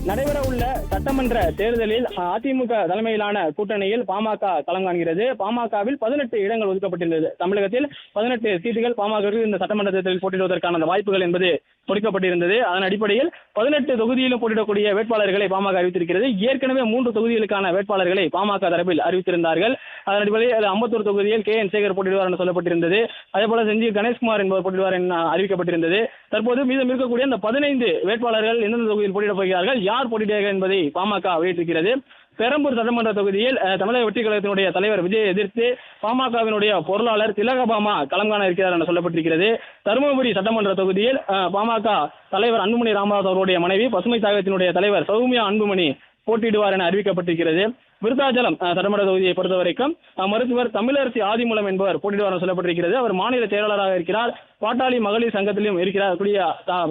நடைபெற உள்ள சட்டமன்ற தேர்தலில் அதிமுக தலைமையிலான கூட்டணியில் பாமக களம் காண்கிறது. பாமகவில் 18 இடங்கள் ஒதுக்கப்பட்டிருந்தது. தமிழகத்தில் 18 சீட்டுகள் பாமகவிற்கு இந்த சட்டமன்ற தேர்தலில் போட்டியிடுவதற்கான அந்த வாய்ப்புகள் என்பது கொடுக்கப்பட்டிருந்தது. அதன் அடிப்படையில் 18 தொகுதியிலும் போட்டியிடக்கூடிய வேட்பாளர்களை பாமக அறிவித்திருக்கிறது. ஏற்கனவே 3 தொகுதிகளுக்கான வேட்பாளர்களை பாமக தரப்பில் அறிவித்திருந்தார்கள். அதன் அடிப்படையில் அம்பத்தூர் தொகுதியில் KN சேகர் போட்டியிடுவார் என்று சொல்லப்பட்டிருந்தது. அதேபோல செஞ்சியில் கணேஷ்குமார் என்பவர் போட்டியிடுவார் என அறிவிக்கப்பட்டிருந்தது. தற்போது மீதம் இருக்கக்கூடிய அந்த 15 வேட்பாளர்கள் எந்தெந்த தொகுதியில் போட்டியிடப் போகிறார்கள், யார் போட்டியிடுகிறார்கள் என்பதை பாமக வெளியிட்டிருக்கிறது. பெரம்பூர் சட்டமன்ற தொகுதியில் தமிழக வெற்றி கழகத்தினுடைய தலைவர் விஜயை எதிர்த்து பாமகவினுடைய பொருளாளர் திலகபாமா களம் காண இருக்கிறார் என சொல்லப்பட்டிருக்கிறது. தருமபுரி சட்டமன்ற தொகுதியில் பாமக தலைவர் அன்புமணி ராமதாஸ் அவருடைய மனைவி பசுமை தாயகத்தினுடைய தலைவர் சௌமியா அன்புமணி போட்டியிடுவார் என அறிவிக்கப்பட்டிருக்கிறது. விருத்தாச்சலம் சட்டமன்ற தொகுதியை பொறுத்தவரைக்கும் மருத்துவர் தமிழரசி ஆதிமூலம் என்பவர் போட்டியிடுவார் சொல்லப்பட்டிருக்கிறது. அவர் மாநில செயலாளராக இருக்கிறார். பாட்டாளி மகளிர் சங்கத்திலும் இருக்கிறார்.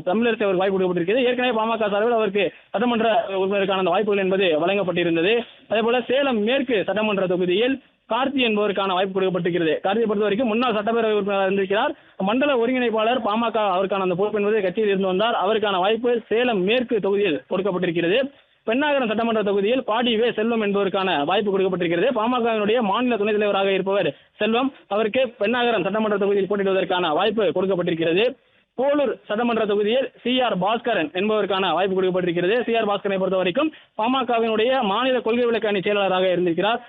தமிழரசி அவர் வாய்ப்பு கொடுக்கப்பட்டிருக்கிறது. ஏற்கனவே பாமக சார்பில் அவருக்கு சட்டமன்ற உறுப்பினருக்கான அந்த வாய்ப்புகள் என்பது வழங்கப்பட்டிருந்தது. அதேபோல சேலம் மேற்கு சட்டமன்ற தொகுதியில் கார்த்தி என்பவருக்கான வாய்ப்பு கொடுக்கப்பட்டிருக்கிறது. கார்த்தியை பொறுத்தவரைக்கும் முன்னாள் சட்டப்பேரவை உறுப்பினராக இருந்திருக்கிறார். மண்டல ஒருங்கிணைப்பாளர் பாமக அவருக்கான அந்த பொறுப்பு என்பது கட்சியில் இருந்து வந்தார். அவருக்கான வாய்ப்பு சேலம் மேற்கு தொகுதியில் கொடுக்கப்பட்டிருக்கிறது. பெண்ணாகரம் சட்டமன்ற தொகுதியில் பாடி வே செல்வம் என்பவருக்கான வாய்ப்பு கொடுக்கப்பட்டிருக்கிறது. பாமகவினுடைய மாநில துணைத் தலைவராக இருப்பவர் செல்வம், அவருக்கு பெண்ணாகரம் சட்டமன்ற தொகுதியில் போட்டியிடுவதற்கான வாய்ப்பு கொடுக்கப்பட்டிருக்கிறது. போலூர் சட்டமன்ற தொகுதியில் CR பாஸ்கரன் என்பவருக்கான வாய்ப்பு கொடுக்கப்பட்டிருக்கிறது. CR பாஸ்கரனை பொறுத்தவரைக்கும் பாமகவினுடைய மாநில கொள்கை விளக்க அணி செயலாளராக இருந்திருக்கிறார்.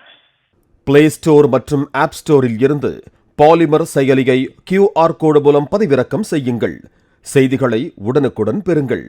பிளே ஸ்டோர் மற்றும் ஆப் ஸ்டோரில் இருந்து பாலிமர் செயலியை QR கோடு மூலம் பதிவிறக்கம் செய்யுங்கள். செய்திகளை உடனுக்குடன் பெறுங்கள்.